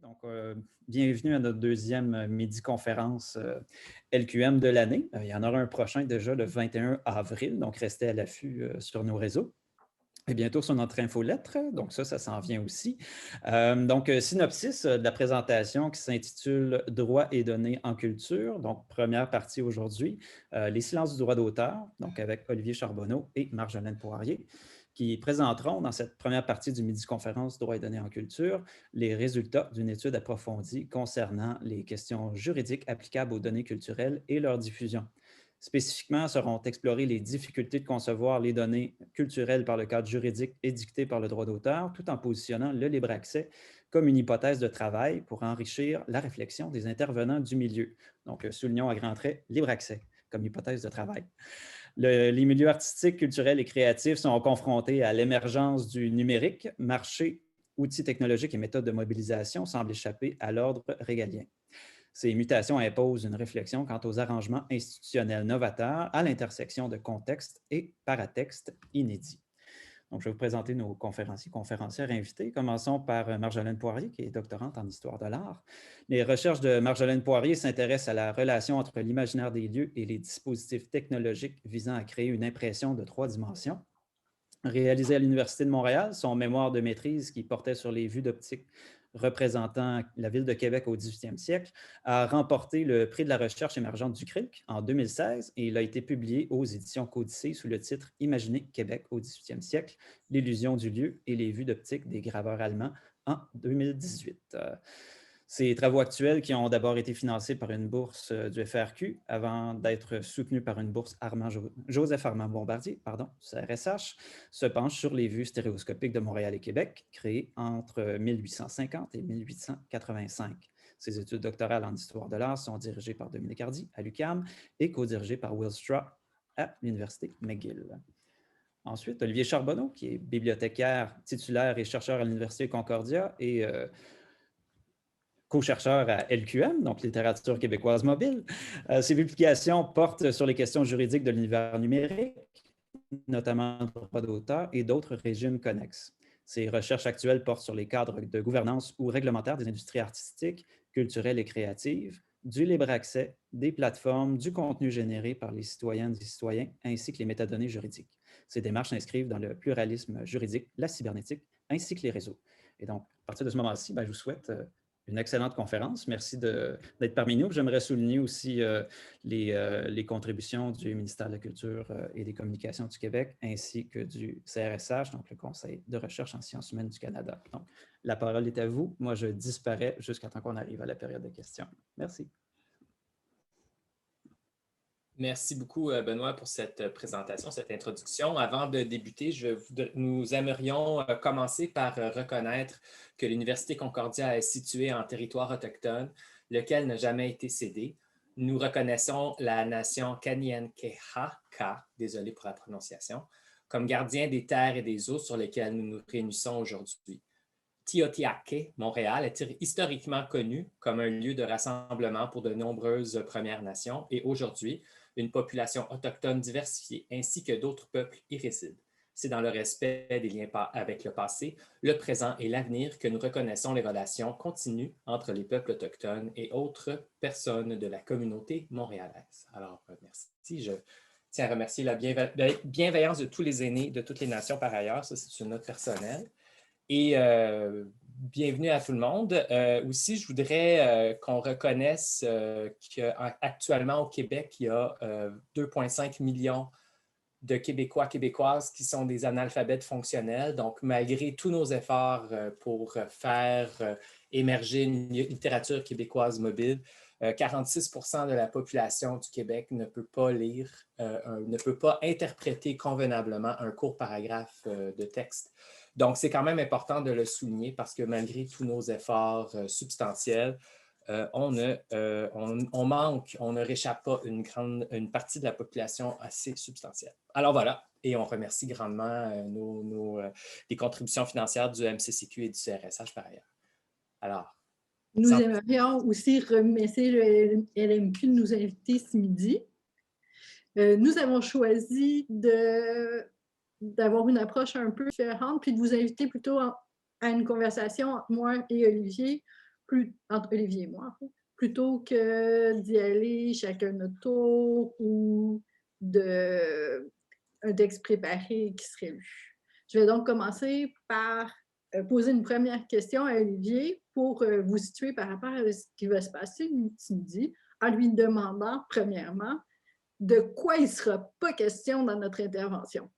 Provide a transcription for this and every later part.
Donc, bienvenue à notre deuxième midi-conférence LQM de l'année. Il y en aura un prochain déjà le 21 avril, donc restez à l'affût sur nos réseaux. Et bientôt sur notre infolettre, donc ça s'en vient aussi. Synopsis de la présentation qui s'intitule « Droits et données en culture ». Donc, première partie aujourd'hui, les silences du droit d'auteur, donc avec Olivier Charbonneau et Marjolaine Poirier, qui présenteront dans cette première partie du midi-conférence Droits et données en culture les résultats d'une étude approfondie concernant les questions juridiques applicables aux données culturelles et leur diffusion. Spécifiquement, seront explorées les difficultés de concevoir les données culturelles par le cadre juridique édicté par le droit d'auteur, tout en positionnant le libre accès comme une hypothèse de travail pour enrichir la réflexion des intervenants du milieu. Donc, soulignons à grands traits libre accès comme hypothèse de travail. Les milieux artistiques, culturels et créatifs sont confrontés à l'émergence du numérique. Marché, outils technologiques et méthodes de mobilisation semblent échapper à l'ordre régalien. Ces mutations imposent une réflexion quant aux arrangements institutionnels novateurs à l'intersection de contextes et paratextes inédits. Donc, je vais vous présenter nos conférenciers, conférencières invités. Commençons par Marjolaine Poirier, qui est doctorante en histoire de l'art. Les recherches de Marjolaine Poirier s'intéressent à la relation entre l'imaginaire des lieux et les dispositifs technologiques visant à créer une impression de 3 dimensions. Réalisé à l'Université de Montréal, son mémoire de maîtrise qui portait sur les vues d'optique représentant la ville de Québec au 18e siècle, a remporté le prix de la recherche émergente du CRIC en 2016 et il a été publié aux éditions Codicée sous le titre « Imaginer Québec au 18e siècle, l'illusion du lieu et les vues d'optique des graveurs allemands » en 2018. Ces travaux actuels, qui ont d'abord été financés par une bourse du FRQ avant d'être soutenus par une bourse Joseph Armand Bombardier, CRSH, se penchent sur les vues stéréoscopiques de Montréal et Québec, créées entre 1850 et 1885. Ces études doctorales en histoire de l'art sont dirigées par Dominique Hardy à l'UQAM et co-dirigées par Will Straw à l'Université McGill. Ensuite, Olivier Charbonneau, qui est bibliothécaire, titulaire et chercheur à l'Université Concordia et co-chercheur à LQM, donc Littérature québécoise mobile. Ses publications portent sur les questions juridiques de l'univers numérique, notamment le droit d'auteur et d'autres régimes connexes. Ses recherches actuelles portent sur les cadres de gouvernance ou réglementaires des industries artistiques, culturelles et créatives, du libre accès, des plateformes, du contenu généré par les citoyennes et citoyens, ainsi que les métadonnées juridiques. Ces démarches s'inscrivent dans le pluralisme juridique, la cybernétique, ainsi que les réseaux. Et donc, à partir de ce moment-ci, je vous souhaite une excellente conférence. Merci d'être parmi nous. J'aimerais souligner aussi les contributions du ministère de la Culture et des Communications du Québec, ainsi que du CRSH, donc le Conseil de recherche en sciences humaines du Canada. Donc, la parole est à vous. Moi, je disparais jusqu'à temps qu'on arrive à la période de questions. Merci. Merci beaucoup, Benoît, pour cette présentation, cette introduction. Avant de débuter, nous aimerions commencer par reconnaître que l'Université Concordia est située en territoire autochtone, lequel n'a jamais été cédé. Nous reconnaissons la nation Kanien'kehá:ka, désolé pour la prononciation, comme gardien des terres et des eaux sur lesquelles nous nous réunissons aujourd'hui. Tiohtià:ke, Montréal, est historiquement connu comme un lieu de rassemblement pour de nombreuses Premières Nations et aujourd'hui, une population autochtone diversifiée ainsi que d'autres peuples y résident. C'est dans le respect des liens avec le passé, le présent et l'avenir que nous reconnaissons les relations continues entre les peuples autochtones et autres personnes de la communauté montréalaise. Alors, merci. Je tiens à remercier la bienveillance de tous les aînés de toutes les nations par ailleurs. Ça, c'est une note personnelle. Et bienvenue à tout le monde. Aussi, je voudrais qu'on reconnaisse qu'actuellement au Québec, il y a 2,5 millions de Québécois, Québécoises qui sont des analphabètes fonctionnels. Donc, malgré tous nos efforts pour faire émerger une littérature québécoise mobile, 46% de la population du Québec ne peut pas lire, ne peut pas interpréter convenablement un court paragraphe de texte. Donc, c'est quand même important de le souligner parce que malgré tous nos efforts substantiels, on manque, on ne réchappe pas une partie de la population assez substantielle. Alors voilà, et on remercie grandement les contributions financières du MCCQ et du CRSH par ailleurs. Alors, nous aimerions aussi remercier le LMQ de nous inviter ce midi. Nous avons choisi d'avoir une approche un peu différente, puis de vous inviter plutôt à une conversation entre moi et Olivier entre Olivier et moi, en fait, plutôt que d'y aller chacun notre tour ou un texte préparé qui serait lu. Je vais donc commencer par poser une première question à Olivier pour vous situer par rapport à ce qui va se passer ce midi, en lui demandant, premièrement, de quoi il ne sera pas question dans notre intervention.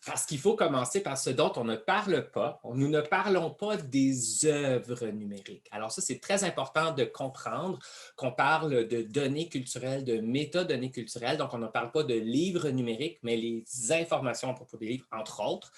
Parce qu'il faut commencer par ce dont on ne parle pas. Nous ne parlons pas des œuvres numériques. Alors ça, c'est très important de comprendre qu'on parle de données culturelles, de métadonnées culturelles. Donc, on ne parle pas de livres numériques, mais les informations à propos des livres, entre autres.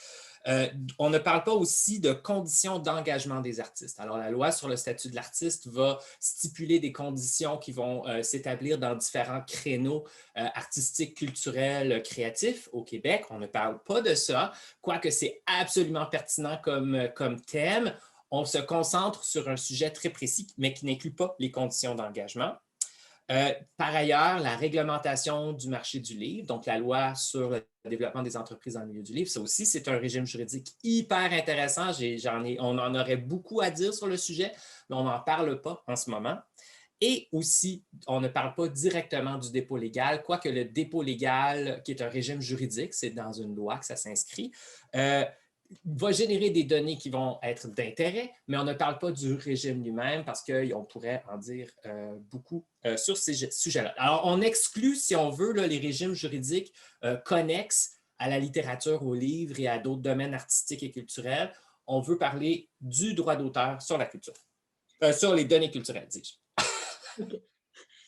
On ne parle pas aussi de conditions d'engagement des artistes. Alors, la loi sur le statut de l'artiste va stipuler des conditions qui vont s'établir dans différents créneaux artistiques, culturels, créatifs au Québec. On ne parle pas de ça, quoique c'est absolument pertinent comme thème. On se concentre sur un sujet très précis, mais qui n'inclut pas les conditions d'engagement. Par ailleurs, la réglementation du marché du livre, donc la loi sur le développement des entreprises dans le milieu du livre, ça aussi, c'est un régime juridique hyper intéressant. On en aurait beaucoup à dire sur le sujet, mais on n'en parle pas en ce moment. Et aussi, on ne parle pas directement du dépôt légal, quoique le dépôt légal, qui est un régime juridique, c'est dans une loi que ça s'inscrit, va générer des données qui vont être d'intérêt, mais on ne parle pas du régime lui-même parce qu'on pourrait en dire beaucoup sur ces sujets-là. Alors, on exclut, si on veut, là, les régimes juridiques connexes à la littérature, aux livres et à d'autres domaines artistiques et culturels. On veut parler du droit d'auteur sur la culture, sur les données culturelles, dis-je. Okay.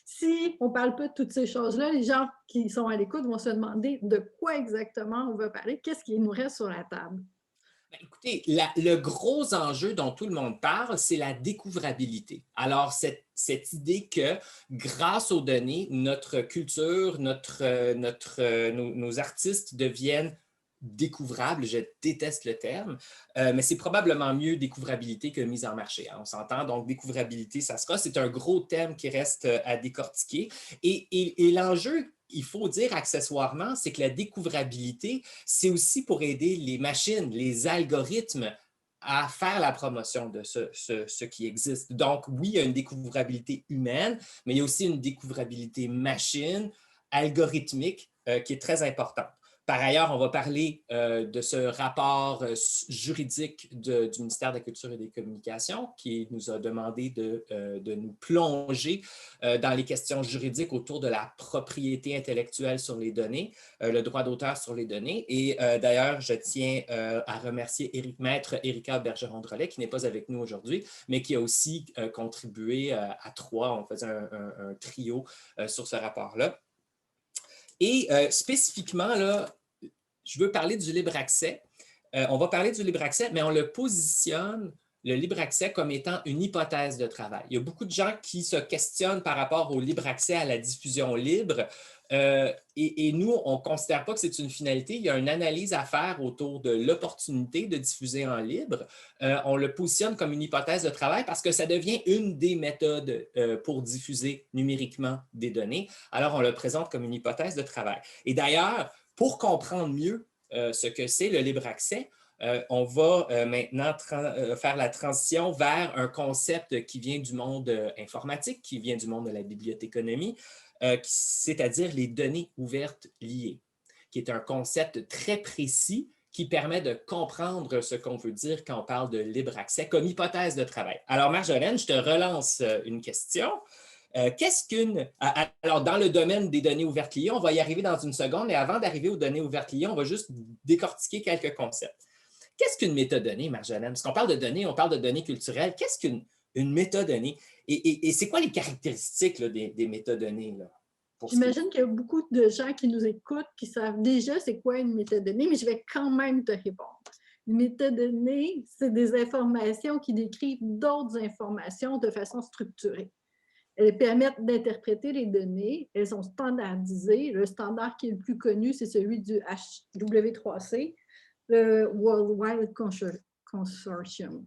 Si on ne parle pas de toutes ces choses-là, les gens qui sont à l'écoute vont se demander de quoi exactement on va parler, qu'est-ce qui nous reste sur la table? Écoutez, le gros enjeu dont tout le monde parle, c'est la découvrabilité. Alors, cette idée que grâce aux données, notre culture, nos artistes deviennent découvrables, je déteste le terme, mais c'est probablement mieux découvrabilité que mise en marché. Hein, on s'entend, donc découvrabilité, ça sera, c'est un gros thème qui reste à décortiquer. Et l'enjeu, il faut dire accessoirement, c'est que la découvrabilité, c'est aussi pour aider les machines, les algorithmes à faire la promotion de ce qui existe. Donc, oui, il y a une découvrabilité humaine, mais il y a aussi une découvrabilité machine, algorithmique, qui est très importante. Par ailleurs, on va parler de ce rapport juridique du ministère de la Culture et des Communications qui nous a demandé de nous plonger dans les questions juridiques autour de la propriété intellectuelle sur les données, le droit d'auteur sur les données. Et d'ailleurs, je tiens à remercier Maître Erika Bergeron-Drolet, qui n'est pas avec nous aujourd'hui, mais qui a aussi contribué à trois. On faisait un trio sur ce rapport-là. Et spécifiquement, là, je veux parler du libre accès. On va parler du libre accès, mais on le positionne, le libre accès, comme étant une hypothèse de travail. Il y a beaucoup de gens qui se questionnent par rapport au libre accès à la diffusion libre. Et nous, on ne considère pas que c'est une finalité. Il y a une analyse à faire autour de l'opportunité de diffuser en libre. On le positionne comme une hypothèse de travail parce que ça devient une des méthodes pour diffuser numériquement des données. Alors, on le présente comme une hypothèse de travail. Et d'ailleurs, pour comprendre mieux ce que c'est le libre accès, on va maintenant faire la transition vers un concept qui vient du monde informatique, qui vient du monde de la bibliothéconomie, c'est-à-dire les données ouvertes liées, qui est un concept très précis qui permet de comprendre ce qu'on veut dire quand on parle de libre accès comme hypothèse de travail. Alors, Marjolaine, je te relance une question. Qu'est-ce qu'une... Alors, dans le domaine des données ouvertes liées, on va y arriver dans une seconde, mais avant d'arriver aux données ouvertes liées, on va juste décortiquer quelques concepts. Qu'est-ce qu'une métadonnée, Marjolaine? Parce qu'on parle de données, on parle de données culturelles. Qu'est-ce qu'une métadonnée? Et c'est quoi les caractéristiques là, des métadonnées? J'imagine qu'il y a beaucoup de gens qui nous écoutent qui savent déjà c'est quoi une métadonnée, mais je vais quand même te répondre. Une métadonnée, c'est des informations qui décrivent d'autres informations de façon structurée. Elles permettent d'interpréter les données, elles sont standardisées. Le standard qui est le plus connu, c'est celui du W3C, le World Wide Consortium.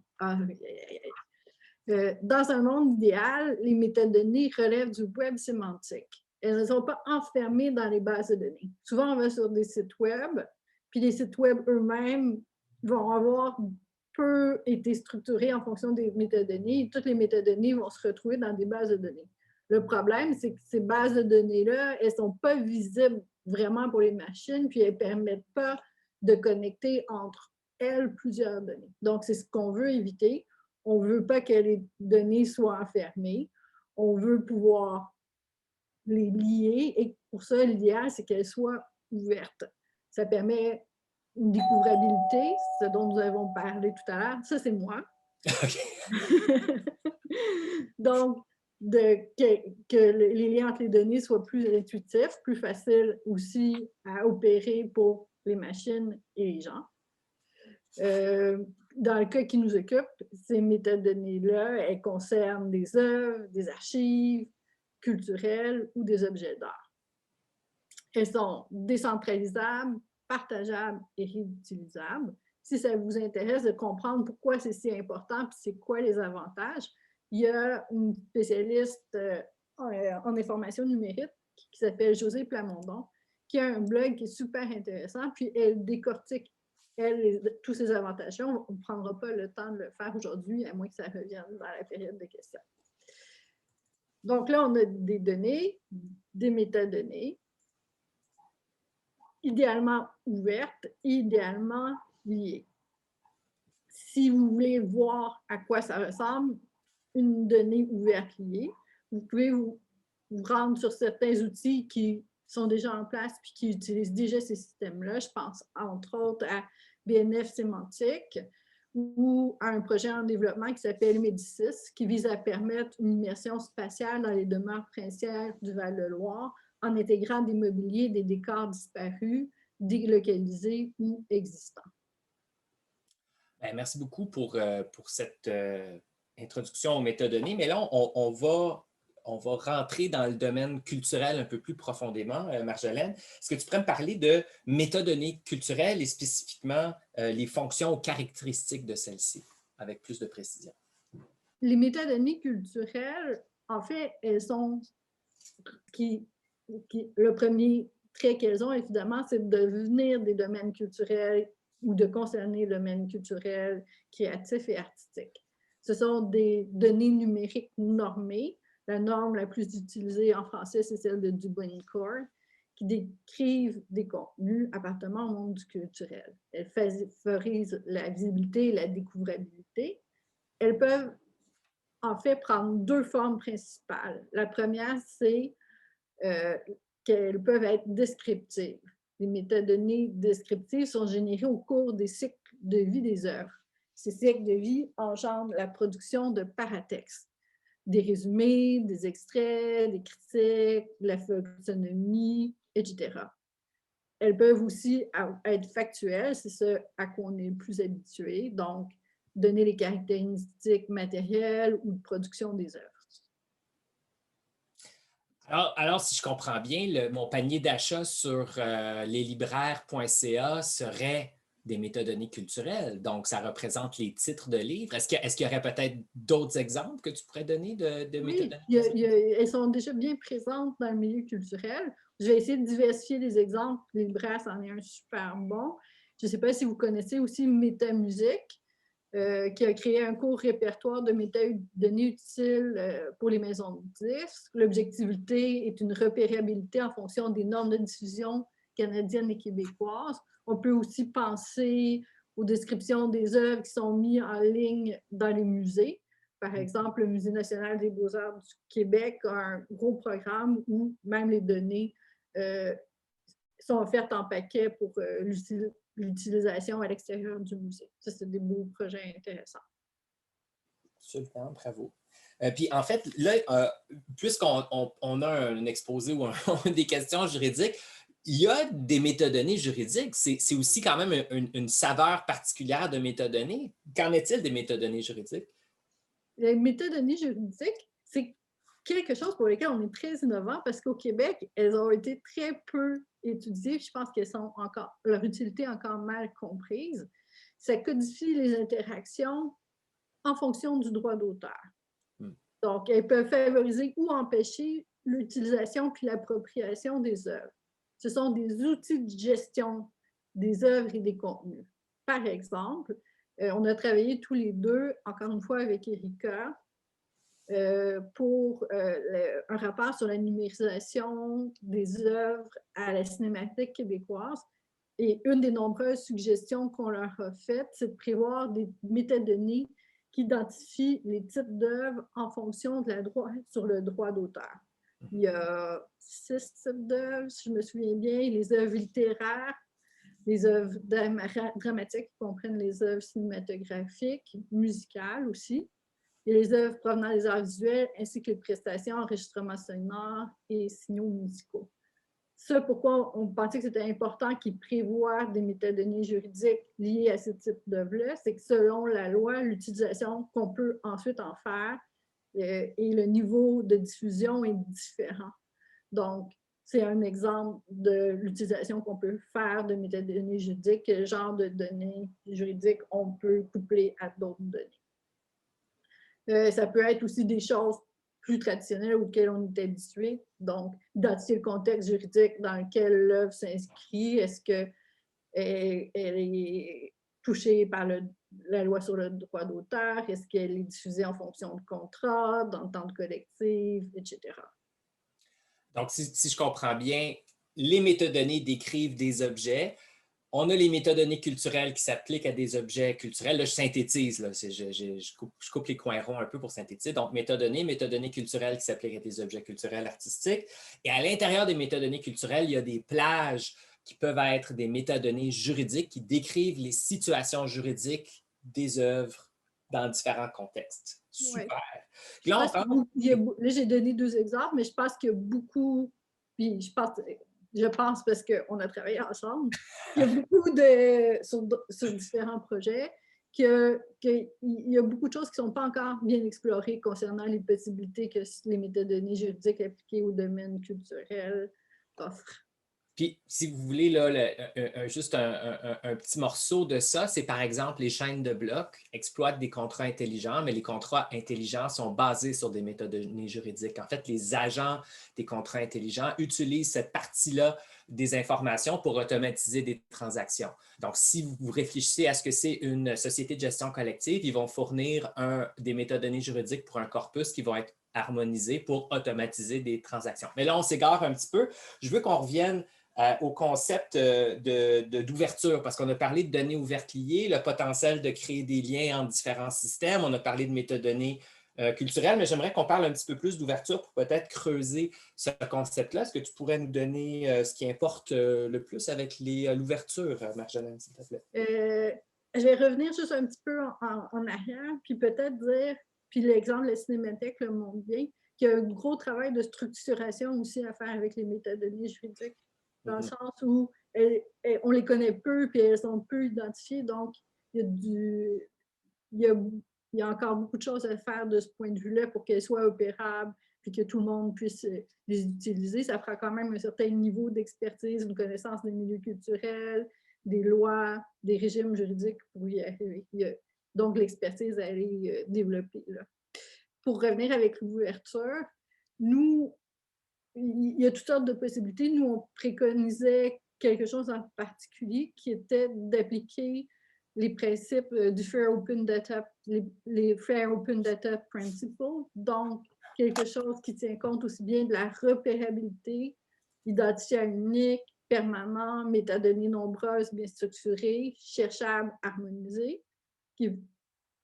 Dans un monde idéal, les métadonnées relèvent du web sémantique. Elles ne sont pas enfermées dans les bases de données. Souvent, on va sur des sites web, puis les sites web eux-mêmes vont avoir peu été structuré en fonction des métadonnées. Toutes les métadonnées vont se retrouver dans des bases de données. Le problème, c'est que ces bases de données-là, elles ne sont pas visibles vraiment pour les machines, puis elles ne permettent pas de connecter entre elles plusieurs données. Donc, c'est ce qu'on veut éviter. On ne veut pas que les données soient enfermées. On veut pouvoir les lier, et pour ça, l'idéal, c'est qu'elles soient ouvertes. Ça permet une découvrabilité, ce dont nous avons parlé tout à l'heure. Ça, c'est moi. Donc, que les liens entre les données soient plus intuitifs, plus faciles aussi à opérer pour les machines et les gens. Dans le cas qui nous occupe, ces métadonnées-là, elles concernent des œuvres, des archives culturelles ou des objets d'art. Elles sont décentralisables, partageables et réutilisables. Si ça vous intéresse de comprendre pourquoi c'est si important et c'est quoi les avantages, il y a une spécialiste en information numérique qui s'appelle Josée Plamondon, qui a un blog qui est super intéressant, puis elle décortique tous ces avantages-là. On ne prendra pas le temps de le faire aujourd'hui, à moins que ça revienne dans la période de questions. Donc là, on a des données, des métadonnées, idéalement ouvertes, idéalement liées. Si vous voulez voir à quoi ça ressemble, une donnée ouverte liée, vous pouvez vous rendre sur certains outils qui sont déjà en place et qui utilisent déjà ces systèmes-là. Je pense entre autres à BNF Sémantique ou à un projet en développement qui s'appelle Médicis, qui vise à permettre une immersion spatiale dans les demeures princières du Val-de-Loire en intégrant des mobiliers, des décors disparus, délocalisés ou existants. Bien, merci beaucoup pour cette introduction aux métadonnées. Mais là, on va rentrer dans le domaine culturel un peu plus profondément. Marjolaine, est-ce que tu pourrais me parler de métadonnées culturelles et spécifiquement les fonctions ou caractéristiques de celles-ci, avec plus de précision? Les métadonnées culturelles, en fait, elles sont... le premier trait qu'elles ont, évidemment, c'est de devenir des domaines culturels ou de concerner le domaine culturel, créatif et artistique. Ce sont des données numériques normées. La norme la plus utilisée en français, c'est celle de Dubonnet-Core, qui décrivent des contenus appartenant au monde du culturel. Elles favorisent la visibilité et la découvrabilité. Elles peuvent en fait prendre deux formes principales. La première, c'est qu'elles peuvent être descriptives. Les métadonnées descriptives sont générées au cours des cycles de vie des œuvres. Ces cycles de vie engendrent la production de paratextes, des résumés, des extraits, des critiques, de la taxonomie, etc. Elles peuvent aussi être factuelles, c'est ce à quoi on est le plus habitué, donc donner les caractéristiques matérielles ou de production des œuvres. Alors, si je comprends bien, mon panier d'achat sur leslibraires.ca serait des métadonnées culturelles. Donc, ça représente les titres de livres. Est-ce qu'il y aurait peut-être d'autres exemples que tu pourrais donner de métadonnées? Oui, elles sont déjà bien présentes dans le milieu culturel. Je vais essayer de diversifier les exemples. Les libraires, c'en est un super bon. Je ne sais pas si vous connaissez aussi Métamusique, qui a créé un court répertoire de métadonnées utiles pour les maisons de disques. L'objectivité est une repérabilité en fonction des normes de diffusion canadiennes et québécoises. On peut aussi penser aux descriptions des œuvres qui sont mises en ligne dans les musées. Par exemple, le Musée national des beaux-arts du Québec a un gros programme où même les données sont offertes en paquet pour l'utilisation à l'extérieur du musée. Ça, c'est des beaux projets intéressants. Absolument, bravo. Puis en fait, là, puisqu'on a un exposé ou des questions juridiques, il y a des métadonnées juridiques. C'est aussi quand même une saveur particulière de métadonnées. Qu'en est-il des métadonnées juridiques? Les métadonnées juridiques, c'est quelque chose pour lequel on est très innovant parce qu'au Québec, elles ont été très peu étudiées. Je pense qu'elles sont encore, leur utilité est encore mal comprise. Ça codifie les interactions en fonction du droit d'auteur. Donc, elles peuvent favoriser ou empêcher l'utilisation puis l'appropriation des œuvres. Ce sont des outils de gestion des œuvres et des contenus. Par exemple, On a travaillé tous les deux, encore une fois avec Erika, pour un rapport sur la numérisation des œuvres à la Cinémathèque québécoise. Et une des nombreuses suggestions qu'on leur a faites, c'est de prévoir des métadonnées qui identifient les types d'œuvres en fonction de la droit sur le droit d'auteur. Il y a 6 types d'œuvres, si je me souviens bien, les œuvres littéraires, les œuvres dramatiques qui comprennent les œuvres cinématographiques, musicales aussi, et les œuvres provenant des arts visuels, ainsi que les prestations, enregistrements sonores et signaux musicaux. C'est pourquoi on pensait que c'était important qu'ils prévoient des métadonnées juridiques liées à ce type d'œuvres-là, c'est que selon la loi, l'utilisation qu'on peut ensuite en faire et le niveau de diffusion est différent. Donc, c'est un exemple de l'utilisation qu'on peut faire de métadonnées juridiques, quel genre de données juridiques on peut coupler à d'autres données. Ça peut être aussi des choses plus traditionnelles auxquelles on est habitué. Donc, identifier le contexte juridique dans lequel l'œuvre s'inscrit. Est-ce qu'elle est touchée par la loi sur le droit d'auteur? Est-ce qu'elle est diffusée en fonction de contrats, d'ententes collectives, etc. Donc, si je comprends bien, les métadonnées décrivent des objets. On a les métadonnées culturelles qui s'appliquent à des objets culturels. Là, je synthétise, là, je coupe les coins ronds un peu pour synthétiser. Donc, métadonnées culturelles qui s'appliquent à des objets culturels artistiques. Et à l'intérieur des métadonnées culturelles, il y a des plages qui peuvent être des métadonnées juridiques qui décrivent les situations juridiques des œuvres dans différents contextes. Super. Ouais. Là, j'ai donné 2 exemples, mais je pense qu'il y a beaucoup, puis je pense parce qu'on a travaillé ensemble, il y a beaucoup sur différents projets, qu'il y a beaucoup de choses qui ne sont pas encore bien explorées concernant les possibilités que les métadonnées juridiques appliquées au domaine culturel offrent. Puis, si vous voulez, là, juste un petit morceau de ça, c'est par exemple les chaînes de blocs exploitent des contrats intelligents, mais les contrats intelligents sont basés sur des métadonnées juridiques. En fait, les agents des contrats intelligents utilisent cette partie-là des informations pour automatiser des transactions. Donc, si vous réfléchissez à ce que c'est une société de gestion collective, ils vont fournir des métadonnées juridiques pour un corpus qui vont être harmonisés pour automatiser des transactions. Mais là, on s'égare un petit peu. Je veux qu'on revienne au concept d'ouverture, parce qu'on a parlé de données ouvertes liées, le potentiel de créer des liens entre différents systèmes, on a parlé de métadonnées culturelles, mais j'aimerais qu'on parle un petit peu plus d'ouverture pour peut-être creuser ce concept-là. Est-ce que tu pourrais nous donner ce qui importe le plus avec l'ouverture, Marjolaine, s'il te plaît? Je vais revenir juste un petit peu en arrière, puis peut-être dire, puis l'exemple de la Cinémathèque le montre bien, qu'il y a un gros travail de structuration aussi à faire avec les métadonnées juridiques, dans le sens où on les connaît peu, puis elles sont peu identifiées, donc il y a encore beaucoup de choses à faire de ce point de vue-là pour qu'elles soient opérables, puis que tout le monde puisse les utiliser. Ça prend quand même un certain niveau d'expertise, une connaissance des milieux culturels, des lois, des régimes juridiques pour y arriver. Donc, l'expertise, elle est développée. Là. Pour revenir avec l'ouverture, nous, il y a toutes sortes de possibilités. Nous, on préconisait quelque chose en particulier qui était d'appliquer les principes du Fair Open Data, les Fair Open Data Principles, donc quelque chose qui tient compte aussi bien de la repérabilité, identifiant unique, permanent, métadonnées nombreuses, bien structurées, cherchables, harmonisées.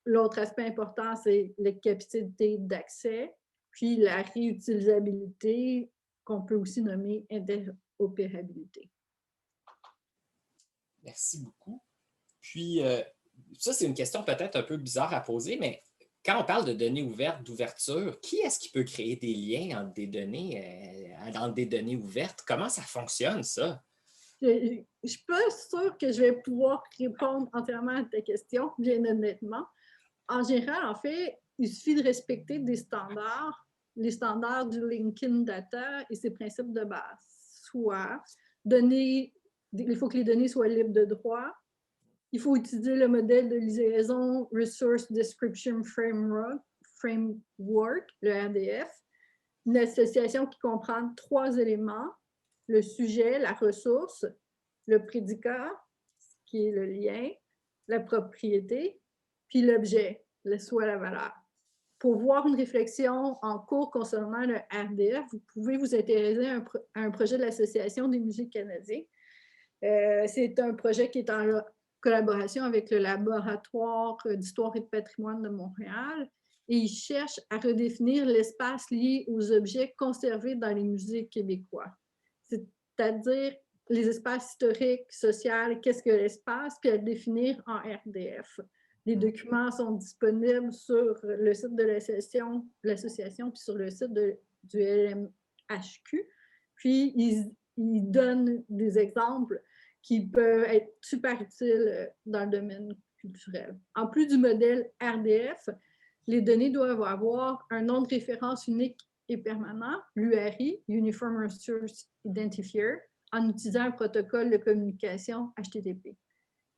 L'autre aspect important, c'est la capacité d'accès, puis la réutilisabilité, qu'on peut aussi nommer interopérabilité. Merci beaucoup. Puis, ça, c'est une question peut-être un peu bizarre à poser, mais quand on parle de données ouvertes, d'ouverture, qui est-ce qui peut créer des liens entre des données ouvertes? Comment ça fonctionne, ça? Je ne suis pas sûre que je vais pouvoir répondre entièrement à ta question, bien honnêtement. En général, en fait, il suffit de respecter des standards, les standards du Lincoln Data et ses principes de base. Soit, il faut que les données soient libres de droit. Il faut utiliser le modèle de liaison Resource Description Framework, le RDF, une association qui comprend 3 éléments, le sujet, la ressource, le prédicat, qui est le lien, la propriété, puis l'objet, soit la valeur. Pour voir une réflexion en cours concernant le RDF, vous pouvez vous intéresser à un projet de l'Association des musées canadiens. C'est un projet qui est en collaboration avec le Laboratoire d'histoire et de patrimoine de Montréal et il cherche à redéfinir l'espace lié aux objets conservés dans les musées québécois. C'est-à-dire les espaces historiques, sociaux, qu'est-ce que l'espace, puis à le définir en RDF. Les documents sont disponibles sur le site de l'association puis sur le site du LMHQ. Puis, ils donnent des exemples qui peuvent être super utiles dans le domaine culturel. En plus du modèle RDF, les données doivent avoir un nom de référence unique et permanent, l'URI, Uniform Resource Identifier, en utilisant un protocole de communication HTTP.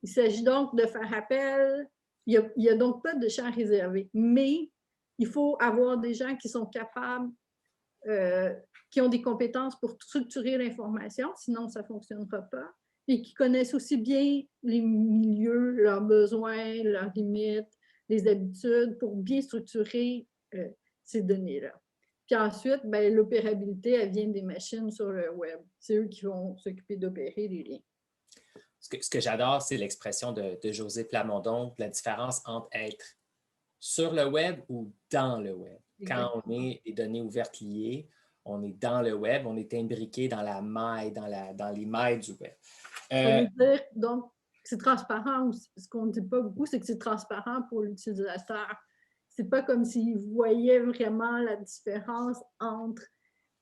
Il s'agit donc de faire appel. Il n'y a donc pas de champ réservé, mais il faut avoir des gens qui sont capables, qui ont des compétences pour structurer l'information, sinon ça ne fonctionnera pas, et qui connaissent aussi bien les milieux, leurs besoins, leurs limites, les habitudes, pour bien structurer ces données-là. Puis ensuite, ben, l'opérabilité, elle vient des machines sur le web. C'est eux qui vont s'occuper d'opérer les liens. Ce que j'adore, c'est l'expression de Josée Plamondon, la différence entre être sur le web ou dans le web. Exactement. Quand on est des données ouvertes liées, on est dans le web, on est imbriqué dans la maille, dans les mailles du web. Ça veut dire, donc, c'est transparent. Ce qu'on ne dit pas beaucoup, c'est que c'est transparent pour l'utilisateur. C'est pas comme s'il voyait vraiment la différence entre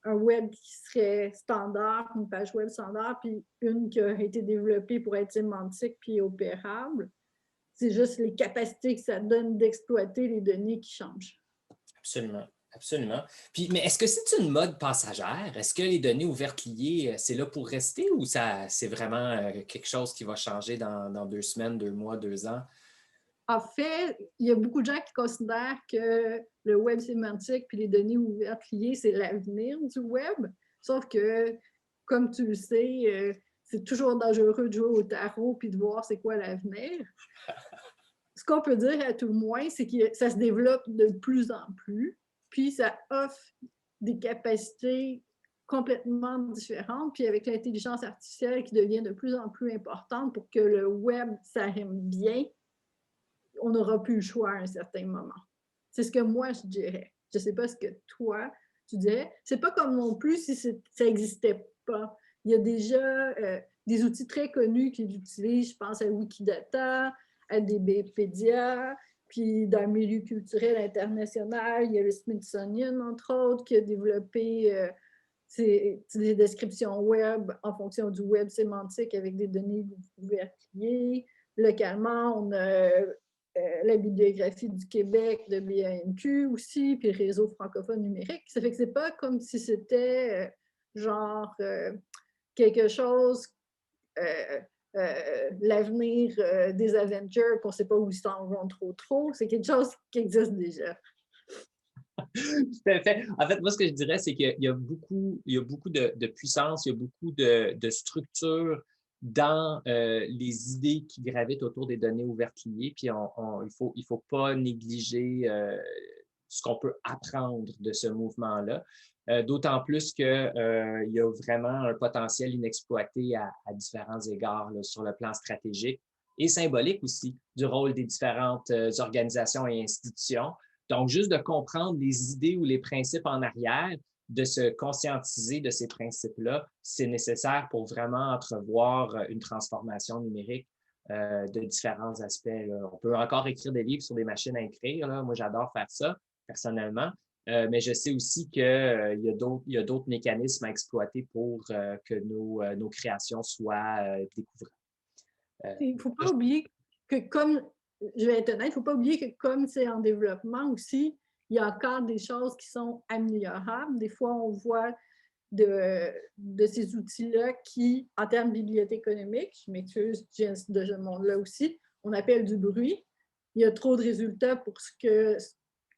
un web qui serait standard, une page web standard, puis une qui a été développée pour être sémantique puis opérable. C'est juste les capacités que ça donne d'exploiter les données qui changent. Absolument, absolument. Puis, mais est-ce que c'est une mode passagère? Est-ce que les données ouvertes liées, c'est là pour rester ou c'est vraiment quelque chose qui va changer dans 2 semaines, 2 mois, 2 ans? En fait, il y a beaucoup de gens qui considèrent que le web sémantique puis les données ouvertes liées, c'est l'avenir du web. Sauf que, comme tu le sais, c'est toujours dangereux de jouer au tarot puis de voir c'est quoi l'avenir. Ce qu'on peut dire à tout le moins, c'est que ça se développe de plus en plus, puis ça offre des capacités complètement différentes, puis avec l'intelligence artificielle qui devient de plus en plus importante pour que le web s'arrime bien, on n'aura plus le choix à un certain moment. C'est ce que moi, je dirais. Je ne sais pas ce que toi, tu dirais. C'est pas comme non plus si ça n'existait pas. Il y a déjà des outils très connus qui l'utilisent. Je pense à Wikidata, à DBpedia, puis dans le milieu culturel international, il y a le Smithsonian, entre autres, qui a développé des descriptions web en fonction du web sémantique avec des données ouvertes liées. Localement, on a la bibliographie du Québec de BANQ aussi, puis le réseau francophone numérique. Ça fait que c'est pas comme si c'était quelque chose, l'avenir des Avengers, qu'on ne sait pas où ils s'en vont trop. C'est quelque chose qui existe déjà. Tout à fait. En fait, moi, ce que je dirais, c'est qu'il y a beaucoup de puissance, il y a beaucoup de structure dans les idées qui gravitent autour des données ouvertes liées. Puis il faut pas négliger ce qu'on peut apprendre de ce mouvement-là. D'autant plus qu'il y a vraiment un potentiel inexploité à différents égards là, sur le plan stratégique et symbolique aussi du rôle des différentes organisations et institutions. Donc, juste de comprendre les idées ou les principes en arrière, de se conscientiser de ces principes-là, c'est nécessaire pour vraiment entrevoir une transformation numérique de différents aspects. Là. On peut encore écrire des livres sur des machines à écrire. Là. Moi, j'adore faire ça, personnellement. Mais je sais aussi qu'il y a d'autres mécanismes à exploiter pour que nos créations soient découvertes. Il ne faut pas oublier que je vais être honnête, il ne faut pas oublier que comme c'est en développement aussi, il y a encore des choses qui sont améliorables. Des fois, on voit de ces outils-là qui, en termes de bibliothèque économique, je m'excuse, je viens de ce monde-là aussi, on appelle du bruit. Il y a trop de résultats pour ce que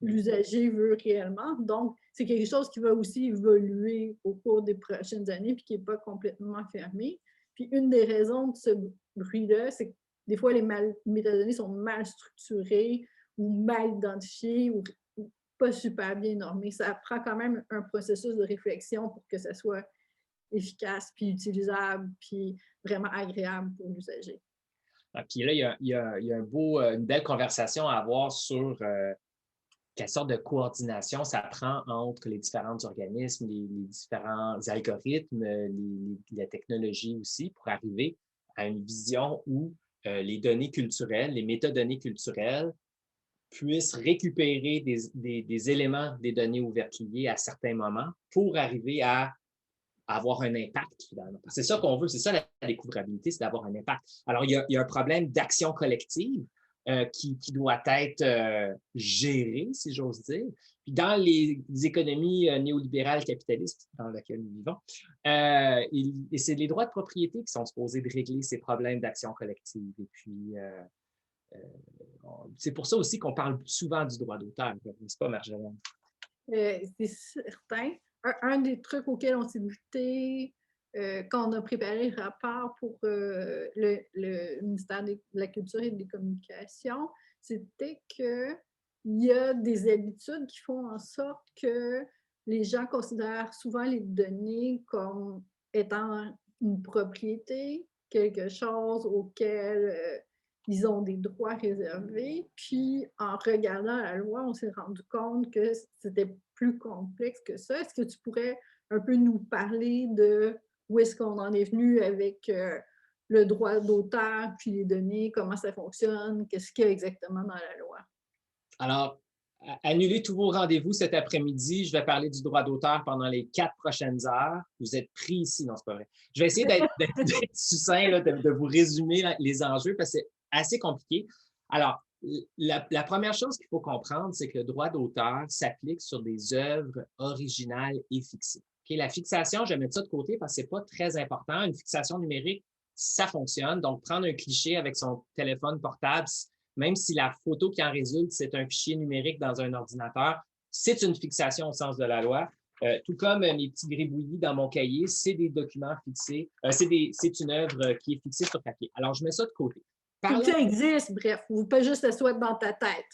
l'usager veut réellement. Donc, c'est quelque chose qui va aussi évoluer au cours des prochaines années puis qui n'est pas complètement fermé. Puis, une des raisons de ce bruit-là, c'est des fois, les métadonnées sont mal structurées ou mal identifiées ou pas super bien normées. Ça prend quand même un processus de réflexion pour que ça soit efficace, puis utilisable, puis vraiment agréable pour l'usager. Puis là, il y a une belle conversation à avoir sur quelle sorte de coordination ça prend entre les différents organismes, les différents algorithmes, la technologie aussi, pour arriver à une vision où les données culturelles, les métadonnées culturelles puissent récupérer des éléments des données ouvertes liées à certains moments pour arriver à avoir un impact, finalement. C'est ça qu'on veut, c'est ça la découvrabilité, c'est d'avoir un impact. Alors, il y a un problème d'action collective qui doit être géré, si j'ose dire. Puis dans les économies néolibérales capitalistes dans lesquelles nous vivons, et c'est les droits de propriété qui sont supposés de régler ces problèmes d'action collective. Et puis, c'est pour ça aussi qu'on parle souvent du droit d'auteur, n'est-ce pas, Marjolaine? C'est certain. Un des trucs auxquels on s'est buté quand on a préparé le rapport pour le ministère de la Culture et des Communications, c'était qu'il y a des habitudes qui font en sorte que les gens considèrent souvent les données comme étant une propriété, quelque chose auquel ils ont des droits réservés. Puis, en regardant la loi, on s'est rendu compte que c'était plus complexe que ça. Est-ce que tu pourrais un peu nous parler de où est-ce qu'on en est venu avec le droit d'auteur, puis les données, comment ça fonctionne, qu'est-ce qu'il y a exactement dans la loi? Alors, annulez tous vos rendez-vous cet après-midi. Je vais parler du droit d'auteur pendant les 4 prochaines heures. Vous êtes pris ici. Non, c'est pas vrai. Je vais essayer d'être succinct, là, de vous résumer les enjeux parce que c'est assez compliqué. Alors, la première chose qu'il faut comprendre, c'est que le droit d'auteur s'applique sur des œuvres originales et fixées. Okay? La fixation, je vais mettre ça de côté parce que ce n'est pas très important. Une fixation numérique, ça fonctionne. Donc, prendre un cliché avec son téléphone portable, même si la photo qui en résulte, c'est un fichier numérique dans un ordinateur, c'est une fixation au sens de la loi. Tout comme mes petits gribouillis dans mon cahier, c'est des documents fixés, c'est une œuvre qui est fixée sur papier. Alors, je mets ça de côté. Tout ça existe, bref, ou pas juste ça soit dans ta tête.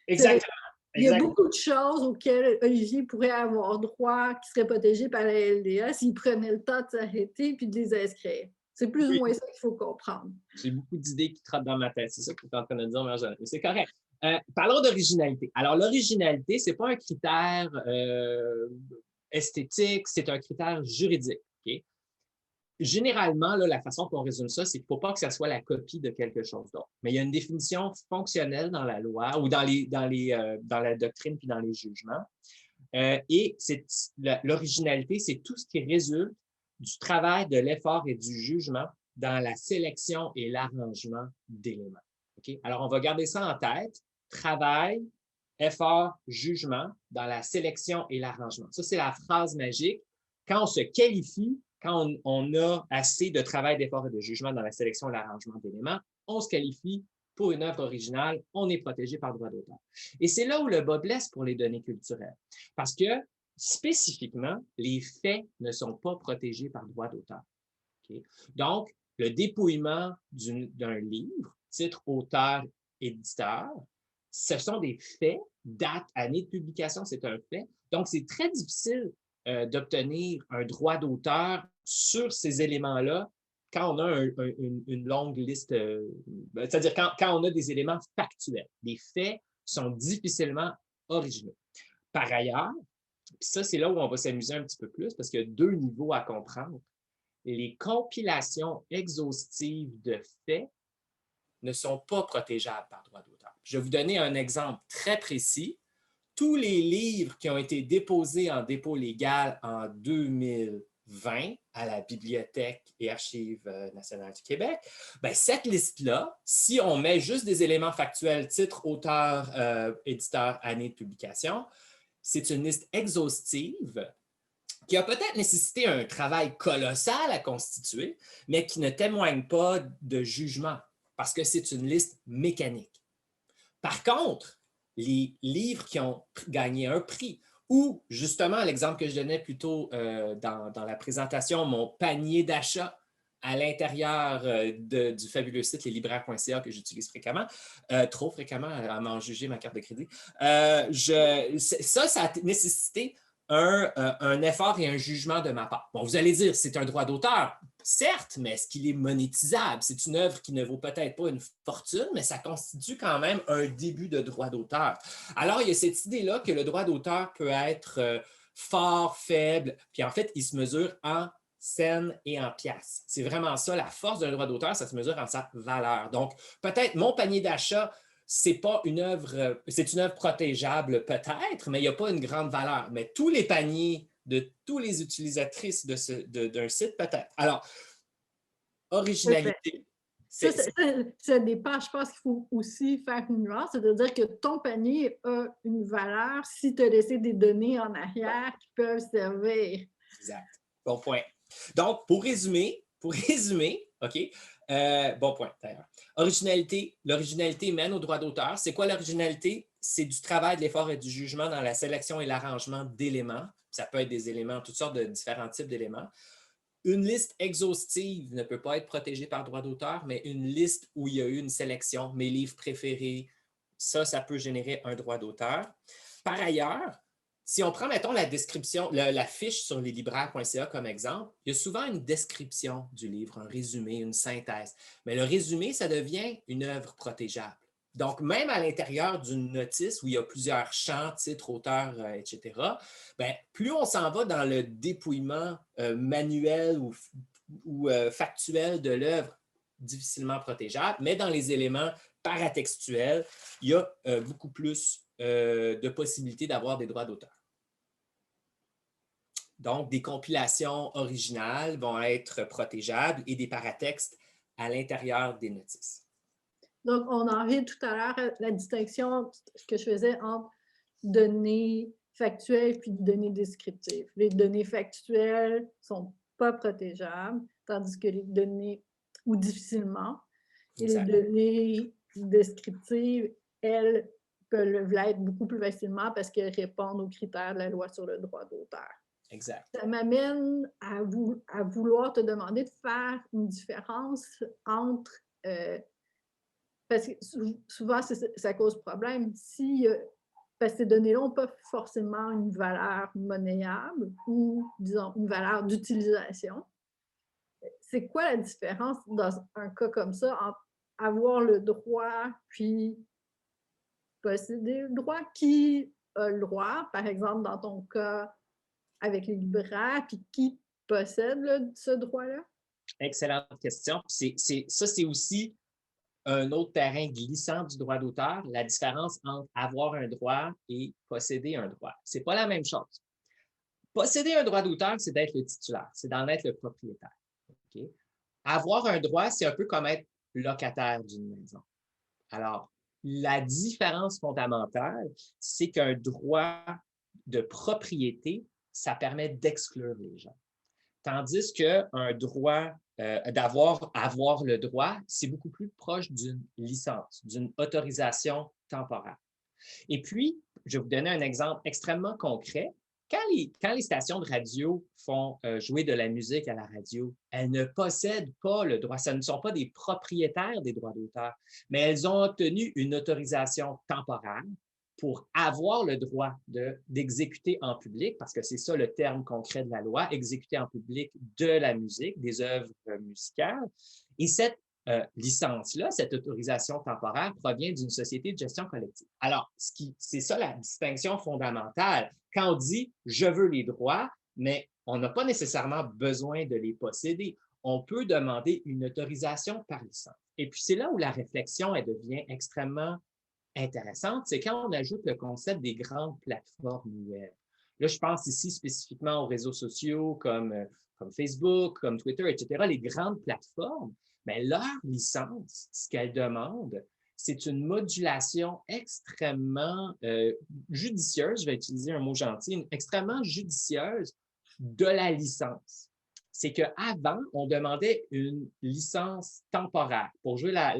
Exactement. Il y a beaucoup de choses auxquelles Olivier pourrait avoir droit, qui seraient protégées par la LDA s'il prenait le temps de s'arrêter puis de les inscrire. C'est plus ou moins ça qu'il faut comprendre. J'ai beaucoup d'idées qui trottent dans ma tête. C'est ça que tu es en train de dire, Marjolaine. Mais c'est correct. Parlons d'originalité. Alors, l'originalité, ce n'est pas un critère esthétique, c'est un critère juridique. Okay? Généralement, là, la façon qu'on résume ça, c'est qu'il ne faut pas que ça soit la copie de quelque chose d'autre. Mais il y a une définition fonctionnelle dans la loi ou dans la doctrine puis dans les jugements. Et l'originalité, c'est tout ce qui résulte du travail, de l'effort et du jugement dans la sélection et l'arrangement d'éléments. Okay? Alors, on va garder ça en tête. Travail, effort, jugement dans la sélection et l'arrangement. Ça, c'est la phrase magique. Quand on se qualifie, quand on a assez de travail, d'effort et de jugement dans la sélection et l'arrangement d'éléments, on se qualifie pour une œuvre originale, on est protégé par droit d'auteur. Et c'est là où le bas blesse pour les données culturelles. Parce que, spécifiquement, les faits ne sont pas protégés par droit d'auteur. Okay? Donc, le dépouillement d'un livre, titre, auteur, éditeur, ce sont des faits, date, année de publication, c'est un fait. Donc, c'est très difficile d'obtenir un droit d'auteur sur ces éléments-là quand on a une longue liste, c'est-à-dire quand on a des éléments factuels. Les faits sont difficilement originaux. Par ailleurs, puis ça, c'est là où on va s'amuser un petit peu plus parce qu'il y a 2 niveaux à comprendre. Les compilations exhaustives de faits ne sont pas protégeables par droit d'auteur. Je vais vous donner un exemple très précis. Tous les livres qui ont été déposés en dépôt légal en 2020 à la Bibliothèque et Archives nationales du Québec, bien, cette liste-là, si on met juste des éléments factuels, titre, auteur, éditeur, année de publication, c'est une liste exhaustive qui a peut-être nécessité un travail colossal à constituer, mais qui ne témoigne pas de jugement, parce que c'est une liste mécanique. Par contre, les livres qui ont gagné un prix, ou justement l'exemple que je donnais plus tôt dans la présentation, mon panier d'achat à l'intérieur du fabuleux site leslibraires.ca que j'utilise fréquemment, trop fréquemment à m'en juger ma carte de crédit. Ça a nécessité un effort et un jugement de ma part. Bon, vous allez dire, c'est un droit d'auteur, certes, mais est-ce qu'il est monétisable? C'est une œuvre qui ne vaut peut-être pas une fortune, mais ça constitue quand même un début de droit d'auteur. Alors, il y a cette idée-là que le droit d'auteur peut être fort, faible, puis en fait, il se mesure en cents et en piastres. C'est vraiment ça, la force d'un droit d'auteur, ça se mesure en sa valeur. Donc, peut-être mon panier d'achat, c'est pas une œuvre, c'est une œuvre protégeable peut-être, mais il n'y a pas une grande valeur. Mais tous les paniers de tous les utilisatrices d'un site, peut-être. Alors, originalité. Ça dépend. Je pense qu'il faut aussi faire une nuance, c'est-à-dire que ton panier a une valeur si tu as laissé des données en arrière qui peuvent servir. Exact. Bon point. Donc, pour résumer, OK, bon point d'ailleurs. L'originalité mène au droit d'auteur. C'est quoi l'originalité? C'est du travail, de l'effort et du jugement dans la sélection et l'arrangement d'éléments. Ça peut être des éléments, toutes sortes de différents types d'éléments. Une liste exhaustive ne peut pas être protégée par droit d'auteur, mais une liste où il y a eu une sélection, mes livres préférés, ça peut générer un droit d'auteur. Par ailleurs, si on prend, mettons, la description, la fiche sur leslibraires.ca comme exemple, il y a souvent une description du livre, un résumé, une synthèse. Mais le résumé, ça devient une œuvre protégeable. Donc, même à l'intérieur d'une notice où il y a plusieurs champs, titres, auteurs, etc., bien, plus on s'en va dans le dépouillement manuel ou factuel de l'œuvre, difficilement protégeable, mais dans les éléments paratextuels, il y a beaucoup plus de possibilités d'avoir des droits d'auteur. Donc, des compilations originales vont être protégeables et des paratextes à l'intérieur des notices. Donc, on en revient tout à l'heure à la distinction que je faisais entre données factuelles puis données descriptives. Les données factuelles ne sont pas protégeables, tandis que les données, ou difficilement, et les données descriptives, elles, peuvent l'être beaucoup plus facilement parce qu'elles répondent aux critères de la loi sur le droit d'auteur. Exact. Ça m'amène à vouloir te demander de faire une différence entre... parce que souvent, ça cause problème. Parce que ces données-là n'ont pas forcément une valeur monnayable ou, disons, une valeur d'utilisation. C'est quoi la différence dans un cas comme ça entre avoir le droit puis posséder le droit? Qui a le droit, par exemple, dans ton cas avec les libraires, puis qui possède ce droit-là? Excellente question. Ça, c'est aussi un autre terrain glissant du droit d'auteur, la différence entre avoir un droit et posséder un droit. Ce n'est pas la même chose. Posséder un droit d'auteur, c'est d'être le titulaire, c'est d'en être le propriétaire. Okay? Avoir un droit, c'est un peu comme être locataire d'une maison. Alors, la différence fondamentale, c'est qu'un droit de propriété, ça permet d'exclure les gens. Tandis qu'un droit avoir le droit, c'est beaucoup plus proche d'une licence, d'une autorisation temporaire. Et puis, je vais vous donner un exemple extrêmement concret. Quand les stations de radio font jouer de la musique à la radio, elles ne possèdent pas le droit. Ce ne sont pas des propriétaires des droits d'auteur, mais elles ont obtenu une autorisation temporaire pour avoir le droit d'exécuter en public, parce que c'est ça le terme concret de la loi, exécuter en public de la musique, des œuvres musicales. Et cette licence-là, cette autorisation temporaire provient d'une société de gestion collective. Alors, c'est ça la distinction fondamentale. Quand on dit « je veux les droits », mais on n'a pas nécessairement besoin de les posséder. On peut demander une autorisation par licence. Et puis, c'est là où la réflexion, elle devient extrêmement intéressante, c'est quand on ajoute le concept des grandes plateformes web. Là, je pense ici spécifiquement aux réseaux sociaux comme Facebook, comme Twitter, etc. Les grandes plateformes, mais leur licence, ce qu'elles demandent, c'est une modulation extrêmement judicieuse, je vais utiliser un mot gentil, extrêmement judicieuse de la licence. C'est qu'avant, on demandait une licence temporaire. Pour jouer la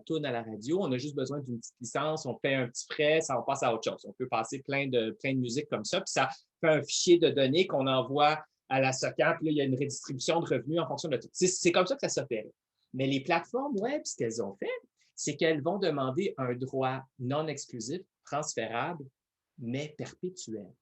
toune à la radio, on a juste besoin d'une petite licence, on fait un petit frais, ça on passe à autre chose. On peut passer plein de musique comme ça, puis ça fait un fichier de données qu'on envoie à la SOCAP, là, il y a une redistribution de revenus en fonction de tout. C'est comme ça que ça s'opère. Mais les plateformes web, ce qu'elles ont fait, c'est qu'elles vont demander un droit non exclusif, transférable, mais perpétuel.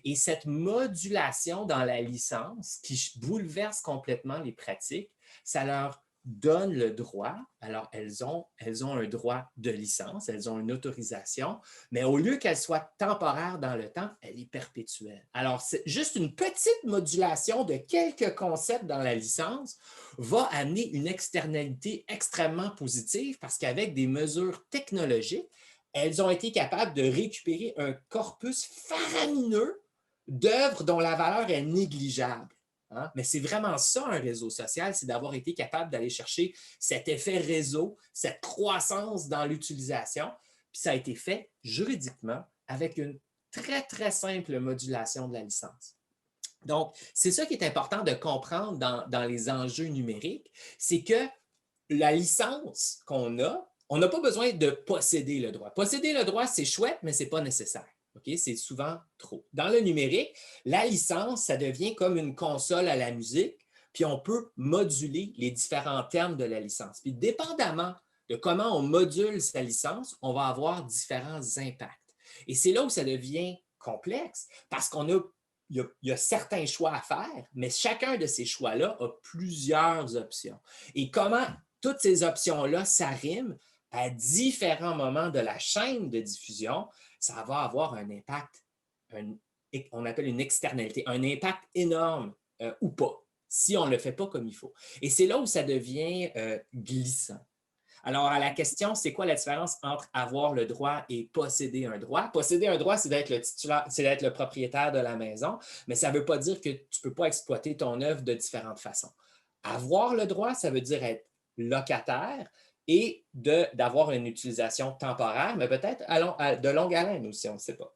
Et cette modulation dans la licence qui bouleverse complètement les pratiques, ça leur donne le droit. Alors, elles ont un droit de licence, elles ont une autorisation, mais au lieu qu'elle soit temporaire dans le temps, elle est perpétuelle. Alors, c'est juste une petite modulation de quelques concepts dans la licence va amener une externalité extrêmement positive parce qu'avec des mesures technologiques, elles ont été capables de récupérer un corpus faramineux d'œuvres dont la valeur est négligeable. Hein? Mais c'est vraiment ça, un réseau social, c'est d'avoir été capable d'aller chercher cet effet réseau, cette croissance dans l'utilisation. Puis ça a été fait juridiquement avec une très, très simple modulation de la licence. Donc, c'est ça qui est important de comprendre dans les enjeux numériques, c'est que la licence qu'on a, on n'a pas besoin de posséder le droit. Posséder le droit, c'est chouette, mais ce n'est pas nécessaire. Okay? C'est souvent trop. Dans le numérique, la licence, ça devient comme une console à la musique, puis on peut moduler les différents termes de la licence. Puis dépendamment de comment on module sa licence, on va avoir différents impacts. Et c'est là où ça devient complexe, parce il y a certains choix à faire, mais chacun de ces choix-là a plusieurs options. Et comment toutes ces options-là s'arriment à différents moments de la chaîne de diffusion, ça va avoir un impact, on appelle une externalité, un impact énorme ou pas, si on ne le fait pas comme il faut. Et c'est là où ça devient glissant. Alors, à la question, c'est quoi la différence entre avoir le droit et posséder un droit? Posséder un droit, c'est d'être le titulaire, c'est d'être le propriétaire de la maison, mais ça ne veut pas dire que tu ne peux pas exploiter ton œuvre de différentes façons. Avoir le droit, ça veut dire être locataire et d'avoir une utilisation temporaire, mais peut-être de longue haleine aussi, on ne sait pas.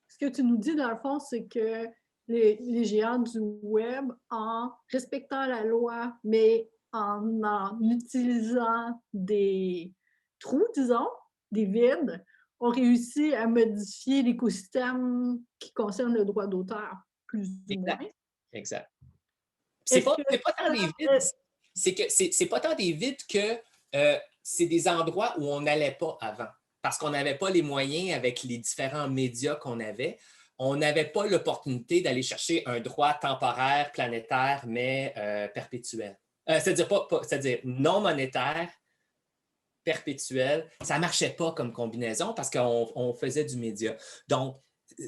Ce que tu nous dis, dans le fond, c'est que les géants du web, en respectant la loi, mais en utilisant des trous, disons, des vides, ont réussi à modifier l'écosystème qui concerne le droit d'auteur, plus ou moins. Exact. C'est pas tant des vides, c'est pas tant des vides que c'est des endroits où on n'allait pas avant, parce qu'on n'avait pas les moyens avec les différents médias qu'on avait. On n'avait pas l'opportunité d'aller chercher un droit temporaire, planétaire, mais perpétuel. C'est-à-dire non monétaire, perpétuel. Ça ne marchait pas comme combinaison parce qu'on faisait du média. Donc,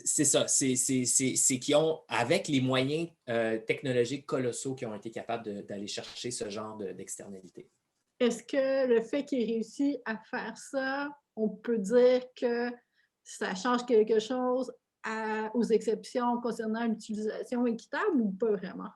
c'est ça, c'est qu'ils ont, avec les moyens technologiques colossaux, qui ont été capables d'aller chercher ce genre d'externalité. Est-ce que le fait qu'ils aient réussi à faire ça, on peut dire que ça change quelque chose aux exceptions concernant l'utilisation équitable ou pas vraiment?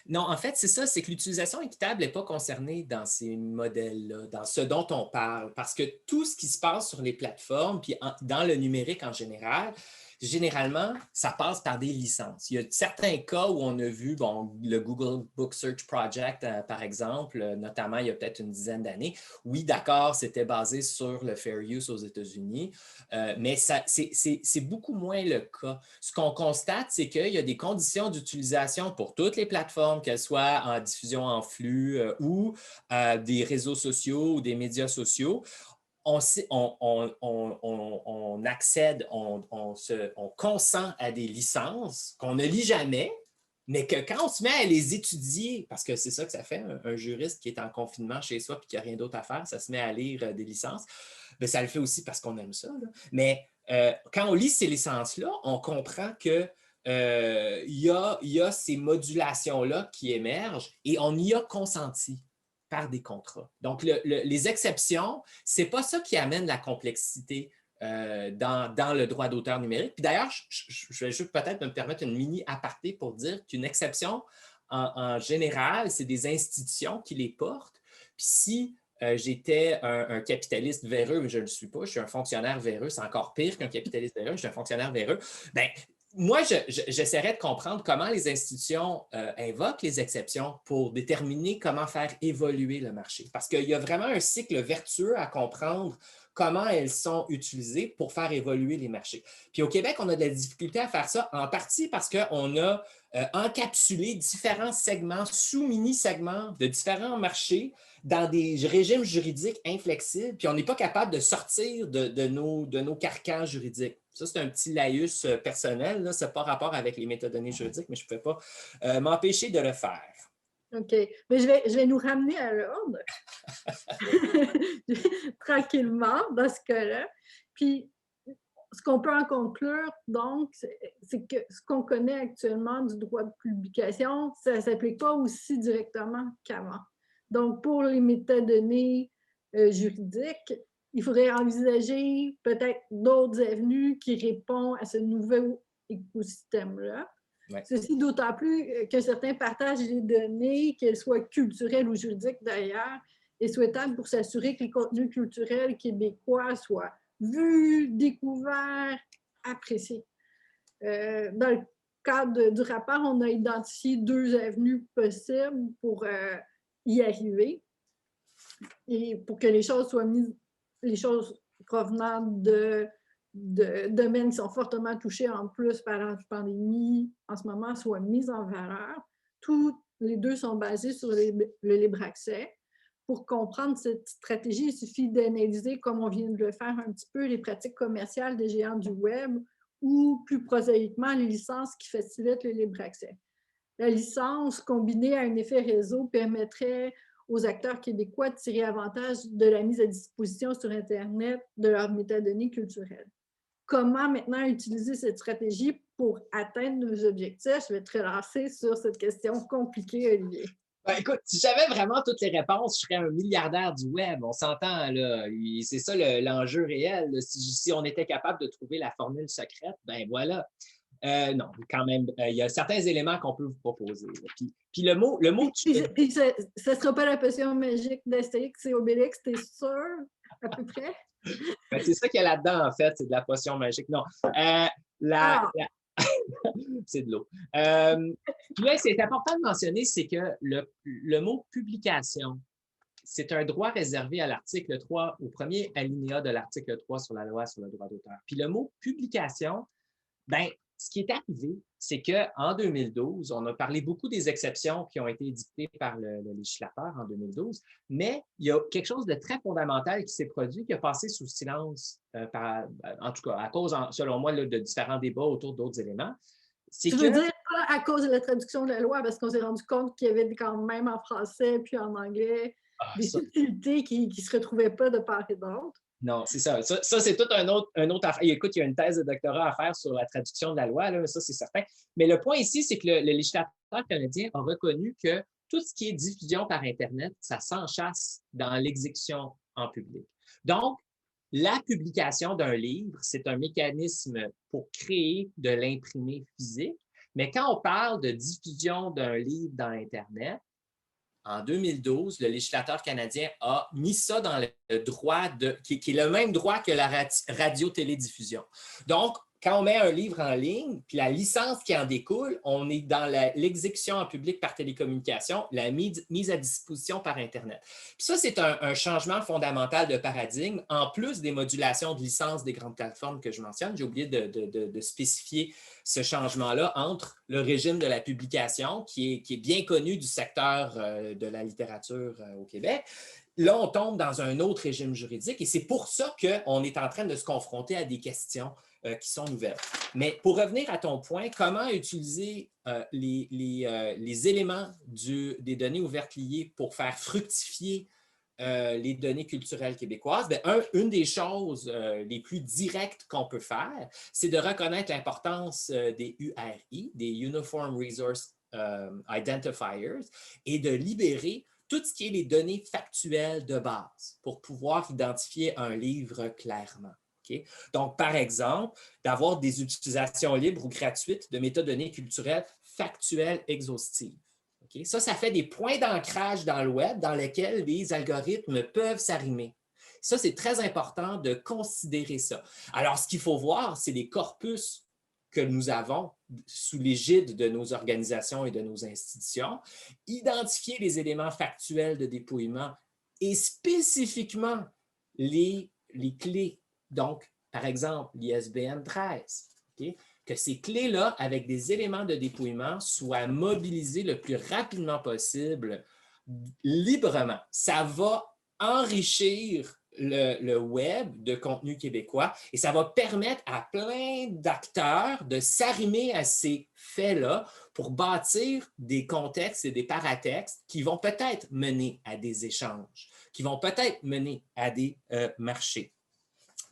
Non, en fait, c'est ça, c'est que l'utilisation équitable n'est pas concernée dans ces modèles-là, dans ce dont on parle, parce que tout ce qui se passe sur les plateformes, puis dans le numérique en général, généralement, ça passe par des licences. Il y a certains cas où on a vu, le Google Book Search Project, par exemple, notamment il y a peut-être une dizaine d'années. Oui, d'accord, c'était basé sur le fair use aux États-Unis, mais c'est beaucoup moins le cas. Ce qu'on constate, c'est qu'il y a des conditions d'utilisation pour toutes les plateformes, qu'elles soient en diffusion en flux ou des réseaux sociaux ou des médias sociaux. On accède, on consent à des licences qu'on ne lit jamais, mais que quand on se met à les étudier, parce que c'est ça que ça fait, un juriste qui est en confinement chez soi et qui n'a rien d'autre à faire, ça se met à lire des licences, bien, ça le fait aussi parce qu'on aime ça. Là. Mais quand on lit ces licences-là, on comprend que y a ces modulations-là qui émergent et on y a consenti par des contrats. Donc, les exceptions, ce n'est pas ça qui amène la complexité dans le droit d'auteur numérique. Puis d'ailleurs, je vais juste peut-être me permettre une mini aparté pour dire qu'une exception, en général, c'est des institutions qui les portent. Puis si j'étais un capitaliste véreux, mais je ne le suis pas, je suis un fonctionnaire véreux, c'est encore pire qu'un capitaliste véreux, je suis un fonctionnaire véreux, bien, moi, j'essaierais de comprendre comment les institutions invoquent les exceptions pour déterminer comment faire évoluer le marché. Parce qu'il y a vraiment un cycle vertueux à comprendre comment elles sont utilisées pour faire évoluer les marchés. Puis au Québec, on a de la difficulté à faire ça, en partie parce qu'on a encapsulé différents segments, sous-mini-segments de différents marchés dans des régimes juridiques inflexibles, puis on n'est pas capable de sortir de nos carcans juridiques. Ça, c'est un petit laïus personnel, ça n'a pas rapport avec les métadonnées juridiques, mais je ne pouvais pas m'empêcher de le faire. OK. Mais je vais nous ramener à l'ordre tranquillement dans ce cas-là. Puis, ce qu'on peut en conclure, donc, c'est que ce qu'on connaît actuellement du droit de publication, ça ne s'applique pas aussi directement qu'avant. Donc, pour les métadonnées juridiques, il faudrait envisager peut-être d'autres avenues qui répondent à ce nouveau écosystème-là. Ouais. Ceci d'autant plus que certains partagent les données, qu'elles soient culturelles ou juridiques d'ailleurs, est souhaitable pour s'assurer que les contenus culturels québécois soient vus, découverts, appréciés. Dans le cadre du rapport, on a identifié 2 avenues possibles pour y arriver et pour que les choses soient mises, les choses provenant de domaines qui sont fortement touchés en plus par la pandémie en ce moment soient mises en valeur. Tous les 2 sont basés sur le libre accès. Pour comprendre cette stratégie, il suffit d'analyser, comme on vient de le faire un petit peu, les pratiques commerciales des géants du web ou, plus prosaïquement, les licences qui facilitent le libre accès. La licence, combinée à un effet réseau, permettrait aux acteurs québécois de tirer avantage de la mise à disposition sur Internet de leurs métadonnées culturelles. Comment maintenant utiliser cette stratégie pour atteindre nos objectifs? Je vais te relancer sur cette question compliquée, Olivier. Ben, écoute, si j'avais vraiment toutes les réponses, je serais un milliardaire du web. On s'entend, là. C'est ça l'enjeu réel. Si on était capable de trouver la formule secrète, ben voilà. Non, quand même, il y a certains éléments qu'on peut vous proposer. Puis le mot ça ne sera pas la potion magique d'Astérix et Obélix, t'es sûr, à peu près? Ben, c'est ça qu'il y a là-dedans, en fait, c'est de la potion magique. Non. C'est de l'eau. Puis là, c'est important de mentionner, c'est que le mot publication, c'est un droit réservé à l'article 3, au premier alinéa de l'article 3 sur la loi sur le droit d'auteur. Puis le mot publication, ben, ce qui est arrivé, c'est qu'en 2012, on a parlé beaucoup des exceptions qui ont été édictées par le législateur en 2012, mais il y a quelque chose de très fondamental qui s'est produit, qui a passé sous silence, en tout cas, à cause, selon moi, là, de différents débats autour d'autres éléments. Tu veux dire pas à cause de la traduction de la loi, parce qu'on s'est rendu compte qu'il y avait quand même en français puis en anglais des subtilités qui ne se retrouvaient pas de part et d'autre? Non, c'est ça. Ça, c'est tout un autre affaire. Écoute, il y a une thèse de doctorat à faire sur la traduction de la loi, là, ça, c'est certain. Mais le point ici, c'est que le législateur canadien a reconnu que tout ce qui est diffusion par Internet, ça s'enchasse dans l'exécution en public. Donc, la publication d'un livre, c'est un mécanisme pour créer de l'imprimé physique. Mais quand on parle de diffusion d'un livre dans Internet, en 2012, le législateur canadien a mis ça dans le droit qui est le même droit que la radio-télédiffusion. Donc, quand on met un livre en ligne, puis la licence qui en découle, on est dans l'exécution en public par télécommunication, la mise à disposition par Internet. Puis ça, c'est un changement fondamental de paradigme, en plus des modulations de licence des grandes plateformes que je mentionne. J'ai oublié de spécifier ce changement-là entre le régime de la publication, qui est bien connu du secteur de la littérature au Québec. Là, on tombe dans un autre régime juridique et c'est pour ça qu'on est en train de se confronter à des questions qui sont nouvelles. Mais pour revenir à ton point, comment utiliser les éléments des données ouvertes liées pour faire fructifier les données culturelles québécoises? Bien, une des choses les plus directes qu'on peut faire, c'est de reconnaître l'importance des URI, des Uniform Resource Identifiers, et de libérer tout ce qui est les données factuelles de base pour pouvoir identifier un livre clairement. Okay? Donc, par exemple, d'avoir des utilisations libres ou gratuites de métadonnées culturelles factuelles exhaustives. Okay? Ça fait des points d'ancrage dans le web dans lesquels les algorithmes peuvent s'arrimer. Ça, c'est très important de considérer ça. Alors, ce qu'il faut voir, c'est les corpus que nous avons sous l'égide de nos organisations et de nos institutions, identifier les éléments factuels de dépouillement et spécifiquement les les clés, donc, par exemple, l'ISBN 13, okay, que ces clés-là, avec des éléments de dépouillement, soient mobilisées le plus rapidement possible, librement. Ça va enrichir le web de contenu québécois et ça va permettre à plein d'acteurs de s'arrimer à ces faits-là pour bâtir des contextes et des paratextes qui vont peut-être mener à des échanges, qui vont peut-être mener à des marchés.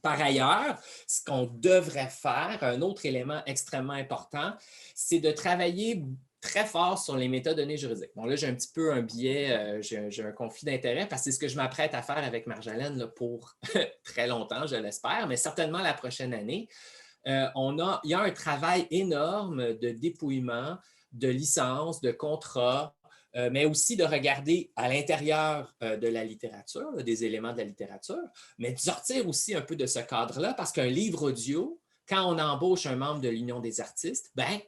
Par ailleurs, ce qu'on devrait faire, un autre élément extrêmement important, c'est de travailler très fort sur les métadonnées juridiques. Bon, là, j'ai un petit peu un biais, j'ai un conflit d'intérêt parce que c'est ce que je m'apprête à faire avec Marjolaine là, pour très longtemps, je l'espère, mais certainement la prochaine année. Il y a un travail énorme de dépouillement, de licences, de contrats, mais aussi de regarder à l'intérieur de la littérature, des éléments de la littérature, mais de sortir aussi un peu de ce cadre-là parce qu'un livre audio, quand on embauche un membre de l'Union des artistes, ben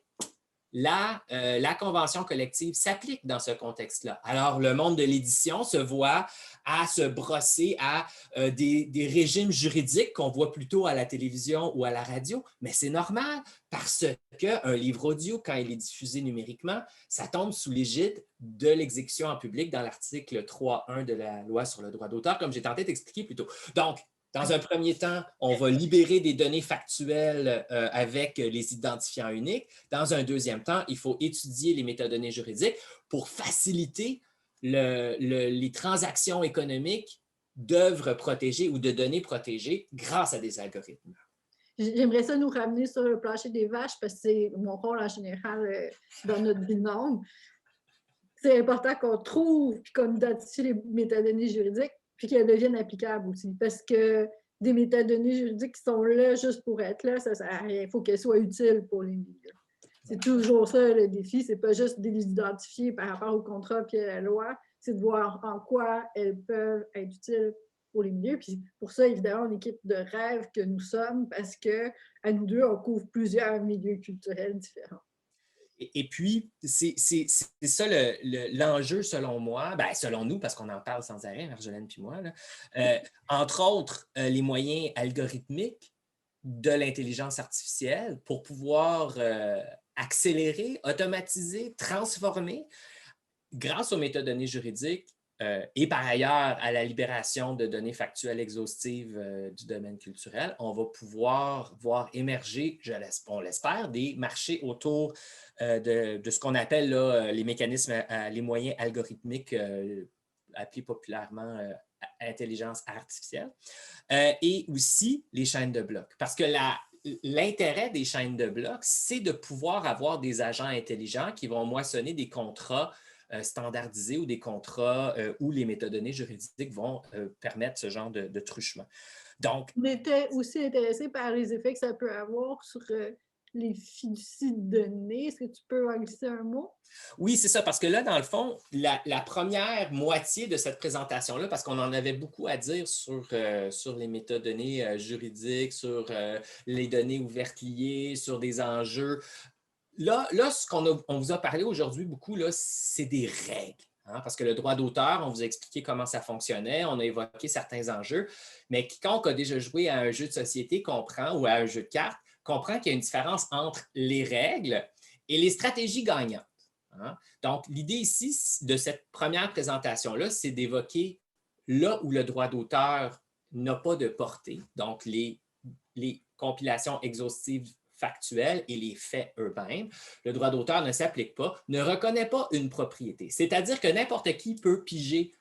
la convention collective s'applique dans ce contexte-là. Alors, le monde de l'édition se voit à se brosser à des régimes juridiques qu'on voit plutôt à la télévision ou à la radio, mais c'est normal parce qu'un livre audio, quand il est diffusé numériquement, ça tombe sous l'égide de l'exécution en public dans l'article 3.1 de la loi sur le droit d'auteur, comme j'ai tenté d'expliquer plus tôt. Donc, dans un premier temps, on va libérer des données factuelles avec les identifiants uniques. Dans un deuxième temps, il faut étudier les métadonnées juridiques pour faciliter les transactions économiques d'œuvres protégées ou de données protégées grâce à des algorithmes. J'aimerais ça nous ramener sur le plancher des vaches parce que c'est mon rôle en général dans notre binôme. C'est important qu'on trouve et qu'on identifie les métadonnées juridiques puis qu'elles deviennent applicables aussi. Parce que des métadonnées juridiques qui sont là juste pour être là, ça ne sert à rien. Il faut qu'elles soient utiles pour les milieux. C'est toujours ça le défi. Ce n'est pas juste de les identifier par rapport au contrat et à la loi, c'est de voir en quoi elles peuvent être utiles pour les milieux. Puis pour ça, évidemment, l'équipe de rêve que nous sommes, parce qu'à nous deux, on couvre plusieurs milieux culturels différents. Et puis, c'est ça l'enjeu selon moi, ben, selon nous, parce qu'on en parle sans arrêt, Marjolaine puis moi, là. Entre autres, les moyens algorithmiques de l'intelligence artificielle pour pouvoir accélérer, automatiser, transformer grâce aux métadonnées juridiques et par ailleurs à la libération de données factuelles exhaustives du domaine culturel, on va pouvoir voir émerger, on l'espère, des marchés autour de ce qu'on appelle là, les mécanismes, les moyens algorithmiques appelés populairement intelligence artificielle, et aussi les chaînes de blocs. Parce que l'intérêt des chaînes de blocs, c'est de pouvoir avoir des agents intelligents qui vont moissonner des contrats standardisés ou des contrats où les métadonnées juridiques vont permettre ce genre de truchement. Donc, on était aussi intéressé par les effets que ça peut avoir sur les fiducies de données. Est-ce que tu peux en glisser un mot? Oui, c'est ça, parce que là, dans le fond, la première moitié de cette présentation-là, parce qu'on en avait beaucoup à dire sur les métadonnées juridiques, sur les données ouvertes liées, sur des enjeux. Là ce qu'on vous a parlé aujourd'hui beaucoup, c'est des règles. Hein, parce que le droit d'auteur, on vous a expliqué comment ça fonctionnait, on a évoqué certains enjeux, mais quiconque a déjà joué à un jeu de société comprend, ou à un jeu de cartes, comprend qu'il y a une différence entre les règles et les stratégies gagnantes. Hein? Donc, l'idée ici de cette première présentation-là, c'est d'évoquer là où le droit d'auteur n'a pas de portée, donc les compilations exhaustives factuelles et les faits eux-mêmes. Le droit d'auteur ne s'applique pas, ne reconnaît pas une propriété. C'est-à-dire que n'importe qui peut piger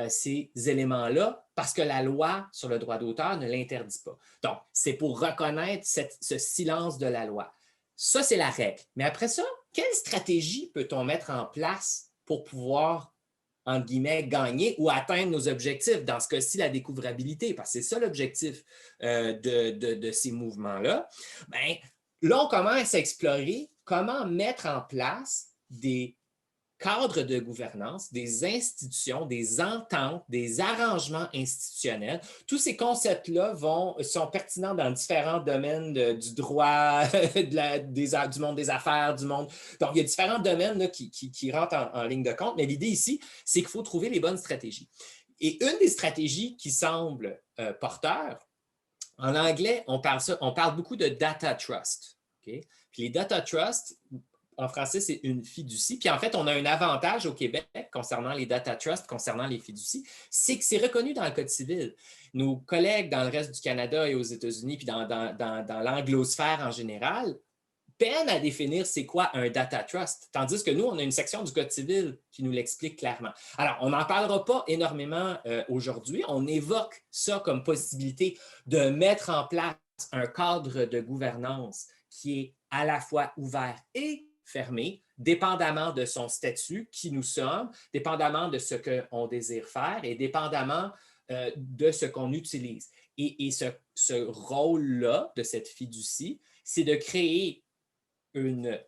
ces éléments-là parce que la loi sur le droit d'auteur ne l'interdit pas. Donc, c'est pour reconnaître ce silence de la loi. Ça, c'est la règle. Mais après ça, quelle stratégie peut-on mettre en place pour pouvoir, entre guillemets, gagner ou atteindre nos objectifs? Dans ce cas-ci, la découvrabilité, parce que c'est ça l'objectif de ces mouvements-là. Bien, là, on commence à explorer comment mettre en place des cadres de gouvernance, des institutions, des ententes, des arrangements institutionnels. Tous ces concepts-là sont pertinents dans différents domaines du droit, du monde des affaires, du monde. Donc, il y a différents domaines là, qui rentrent en ligne de compte, mais l'idée ici, c'est qu'il faut trouver les bonnes stratégies. Et une des stratégies qui semble porteur, En anglais, on parle beaucoup de data trust. Okay? Puis les data trust, en français, c'est une fiducie. Puis en fait, on a un avantage au Québec concernant les data trusts, concernant les fiducies, c'est que c'est reconnu dans le Code civil. Nos collègues dans le reste du Canada et aux États-Unis, puis dans l'anglosphère en général, peinent à définir c'est quoi un data trust, tandis que nous, on a une section du Code civil qui nous l'explique clairement. Alors, on n'en parlera pas énormément aujourd'hui. On évoque ça comme possibilité de mettre en place un cadre de gouvernance qui est à la fois ouvert et fermé, dépendamment de son statut, qui nous sommes, dépendamment de ce qu'on désire faire et dépendamment de ce qu'on utilise. Et ce rôle-là de cette fiducie, c'est de créer une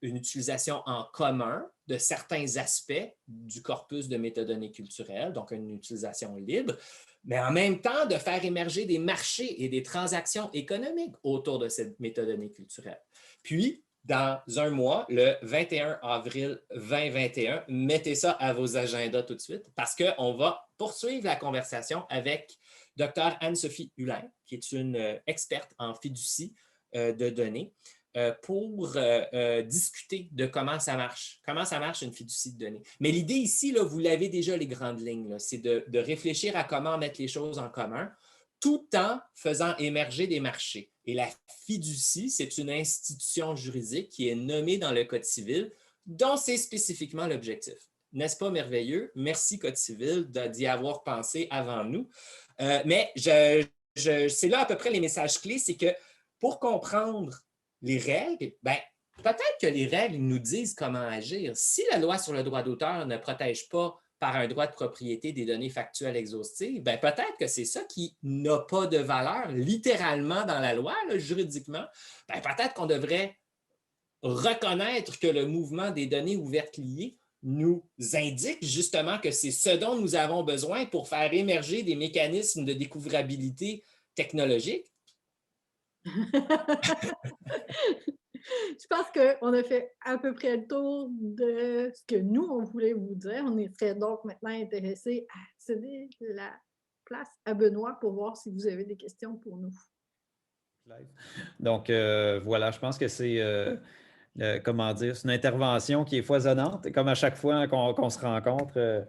utilisation en commun de certains aspects du corpus de métadonnées culturelles, donc une utilisation libre, mais en même temps de faire émerger des marchés et des transactions économiques autour de cette métadonnée culturelle. Puis, dans un mois, le 21 avril 2021, mettez ça à vos agendas tout de suite parce qu'on va poursuivre la conversation avec Dr. Anne-Sophie Hulin, qui est une experte en fiducie de données, pour discuter de comment ça marche une fiducie de données. Mais l'idée ici, là, vous l'avez déjà les grandes lignes, c'est de réfléchir à comment mettre les choses en commun tout en faisant émerger des marchés. Et la fiducie, c'est une institution juridique qui est nommée dans le Code civil, dont c'est spécifiquement l'objectif. N'est-ce pas merveilleux? Merci Code civil d'y avoir pensé avant nous. Mais c'est là à peu près les messages clés, c'est que pour comprendre les règles, ben, peut-être que les règles nous disent comment agir. Si la loi sur le droit d'auteur ne protège pas par un droit de propriété des données factuelles exhaustives, ben, peut-être que c'est ça qui n'a pas de valeur littéralement dans la loi, là, juridiquement. Ben, peut-être qu'on devrait reconnaître que le mouvement des données ouvertes liées nous indique justement que c'est ce dont nous avons besoin pour faire émerger des mécanismes de découvrabilité technologique. Je pense qu'on a fait à peu près le tour de ce que nous, on voulait vous dire. On serait donc maintenant intéressés à céder la place à Benoît pour voir si vous avez des questions pour nous. Donc, voilà, je pense que c'est, comment dire, c'est une intervention qui est foisonnante, comme à chaque fois qu'on se rencontre.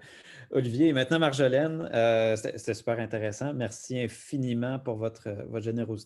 Olivier et maintenant Marjolaine, c'était super intéressant. Merci infiniment pour votre générosité.